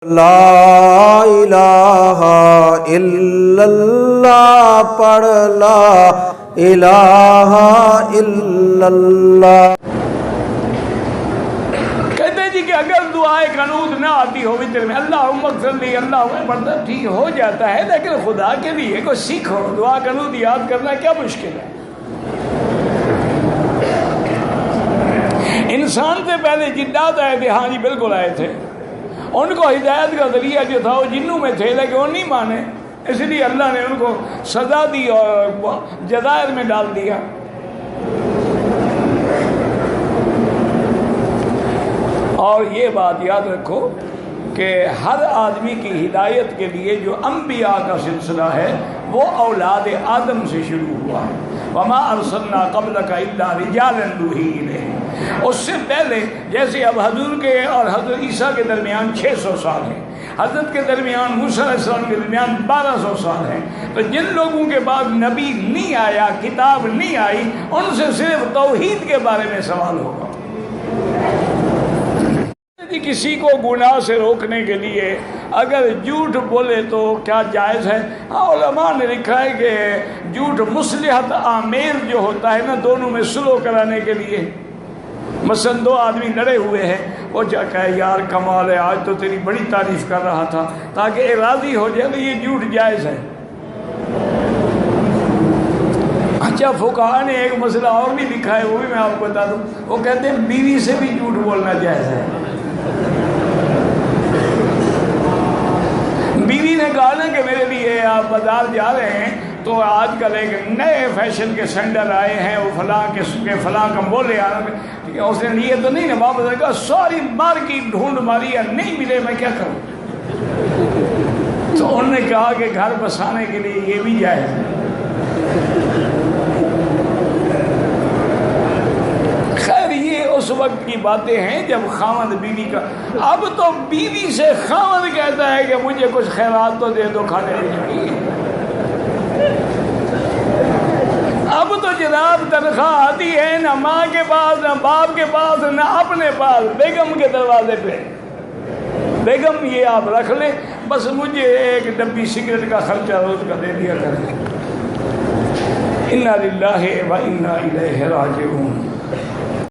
لا الہ الا اللہ پڑھ، لا الہ الا اللہ۔ کہتے ہیں جی کہ اگر دعائے قنوت نہ آتی ہو وتر میں اللہم اغفر لی، اللہ پڑھتا ٹھیک ہو جاتا ہے، لیکن خدا کے لیے کوئی سیکھو، دعا قنوت یاد کرنا کیا مشکل ہے؟ انسان سے پہلے جنات آئے تھے، ہاں جی بالکل آئے تھے، ان کو ہدایت کا ذریعہ جو تھا وہ جنوں میں تھے، لیکن وہ نہیں مانے، اس لیے اللہ نے ان کو سزا دی اور جزائر میں ڈال دیا۔ اور یہ بات یاد رکھو کہ ہر آدمی کی ہدایت کے لیے جو انبیاء کا سلسلہ ہے وہ اولاد آدم سے شروع ہوا ہے۔ وَمَا أَرْسَلْنَا قَبْلَكَ إِلَّا رِجَالًا نُوحِي إِلَيْهِمْ۔ اس سے پہلے جیسے اب حضور کے اور حضرت عیسیٰ کے درمیان 600 سال ہیں، حضرت کے درمیان موسیٰ علیہ السلام کے درمیان 1200 سال ہیں، تو جن لوگوں کے بعد نبی نہیں آیا، کتاب نہیں آئی، ان سے صرف توحید کے بارے میں سوال ہوگا۔ کسی کو گناہ سے روکنے کے لیے اگر جھوٹ بولے تو کیا جائز ہے؟ ہاں علماء نے لکھا ہے کہ جھوٹ مصلحت آمیر جو ہوتا ہے نا، دونوں میں صلح کرانے کے لیے، مثلا دو آدمی لڑے ہوئے ہیں، وہ جا کہے یار کمال ہے، آج تو تیری بڑی تعریف کر رہا تھا، تاکہ راضی ہو جائے، تو یہ جھوٹ جائز ہے۔ اچھا فقہاء نے ایک مسئلہ اور بھی لکھا ہے، وہ بھی میں آپ کو بتا دوں، وہ کہتے ہیں بیوی سے بھی جھوٹ بولنا جائز ہے۔ بیوی نے کہا نا کہ میرے لیے آپ بازار جا رہے ہیں تو آج کل ایک نئے فیشن کے سینڈل آئے ہیں، وہ فلاں کے فلاں کا بولے، اس نے لیے تو نہیں نا، واپس نے کہا ساری مارکیٹ ڈھونڈ ماری ہے، نہیں ملے، میں کیا کروں؟ تو انہوں نے کہا کہ گھر بسانے کے لیے یہ بھی جائز ہے۔ خیر یہ اس وقت کی باتیں ہیں جب خاوند بیوی کا، اب تو بیوی سے خاوند کہتا ہے کہ مجھے کچھ خیرات تو دے دو کھانے پینے کی۔ اب تو جناب تنخواہ آتی ہے نہ ماں کے پاس، نہ باپ کے پاس، نہ اپنے پاس، بیگم کے دروازے پہ، بیگم یہ آپ رکھ لیں، بس مجھے ایک ڈبی سگریٹ کا خرچہ روز کا دے دیا کریں۔ اِنَّا لِلَّهِ وَإِنَّا إِلَيْهِ رَاجِعُونَ۔